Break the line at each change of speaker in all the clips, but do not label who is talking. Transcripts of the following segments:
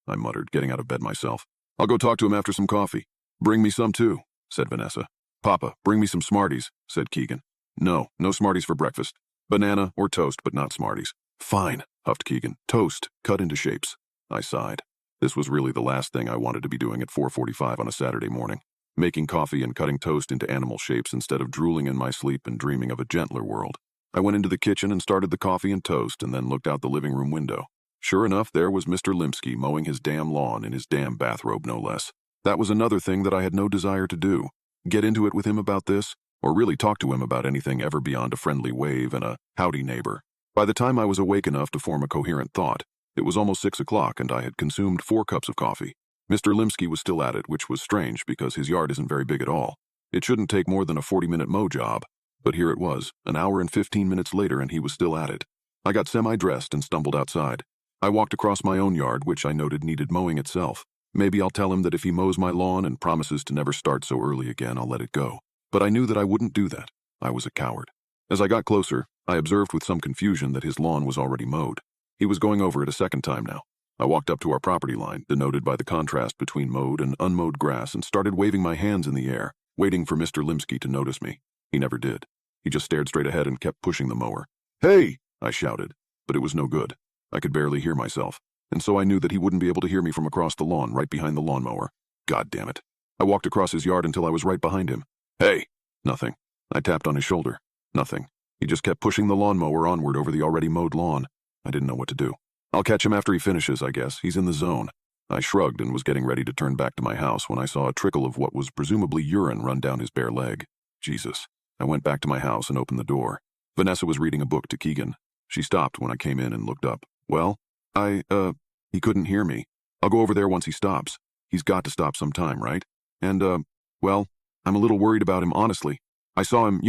I muttered, getting out of bed myself. I'll go talk to him after some coffee. Bring me some too, said Vanessa. Papa, bring me some Smarties, said Keegan. No Smarties for breakfast. Banana or toast, but not Smarties. Fine, huffed Keegan. Toast, cut into shapes. I sighed. This was really the last thing I wanted to be doing at 4:45 on a Saturday morning. Making coffee and cutting toast into animal shapes instead of drooling in my sleep and dreaming of a gentler world. I went into the kitchen and started the coffee and toast and then looked out the living room window. Sure enough, there was Mr. Limsky mowing his damn lawn in his damn bathrobe, no less. That was another thing that I had no desire to do. Get into it with him about this, or really talk to him about anything ever beyond a friendly wave and a howdy neighbor. By the time I was awake enough to form a coherent thought, it was almost 6 o'clock and I had consumed 4 cups of coffee. Mr. Limsky was still at it, which was strange because his yard isn't very big at all. It shouldn't take more than a 40-minute mow job, but here it was, an hour and 15 minutes later, and he was still at it. I got semi-dressed and stumbled outside. I walked across my own yard, which I noted needed mowing itself. Maybe I'll tell him that if he mows my lawn and promises to never start so early again, I'll let it go. But I knew that I wouldn't do that. I was a coward. As I got closer, I observed with some confusion that his lawn was already mowed. He was going over it a second time now. I walked up to our property line, denoted by the contrast between mowed and unmowed grass, and started waving my hands in the air, waiting for Mr. Limsky to notice me. He never did. He just stared straight ahead and kept pushing the mower. "Hey!" I shouted, but it was no good. I could barely hear myself, and so I knew that he wouldn't be able to hear me from across the lawn, right behind the lawnmower. God damn it. I walked across his yard until I was right behind him. "Hey!" Nothing. I tapped on his shoulder. Nothing. He just kept pushing the lawnmower onward over the already mowed lawn. I didn't know what to do. I'll catch him after he finishes, I guess. He's in the zone. I shrugged and was getting ready to turn back to my house when I saw a trickle of what was presumably urine run down his bare leg. Jesus. I went back to my house and opened the door. Vanessa was reading a book to Keegan. She stopped when I came in and looked up. Well, he couldn't hear me. I'll go over there once he stops. He's got to stop sometime, right? And, well, I'm a little worried about him, honestly. I saw him,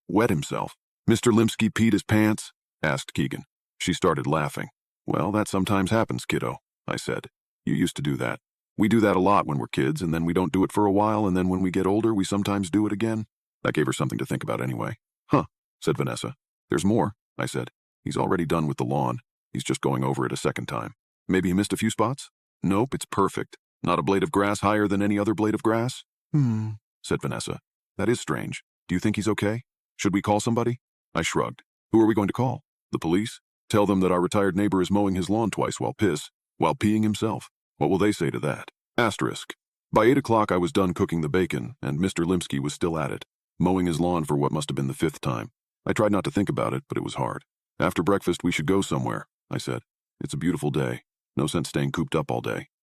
wet himself. Mr. Limsky peed his pants? Asked Keegan. She started laughing. Well, that sometimes happens, kiddo, I said. You used to do that. We do that a lot when we're kids, and then we don't do it for a while, and then when we get older, we sometimes do it again. That gave her something to think about anyway. Huh, said Vanessa. There's more, I said. He's already done with the lawn. He's just going over it a second time. Maybe he missed a few spots? Nope, it's perfect. Not a blade of grass higher than any other blade of grass? Said Vanessa. That is strange. Do you think he's okay? Should we call somebody? I shrugged. Who are we going to call? The police? Tell them that our retired neighbor is mowing his lawn twice while peeing himself. What will they say to that? Asterisk. By 8 o'clock I was done cooking the bacon, and Mr. Limsky was still at it, mowing his lawn for what must have been the 5th time. I tried not to think about it, but it was hard. After breakfast we should go somewhere, I said. It's a beautiful day. No sense staying cooped up all day.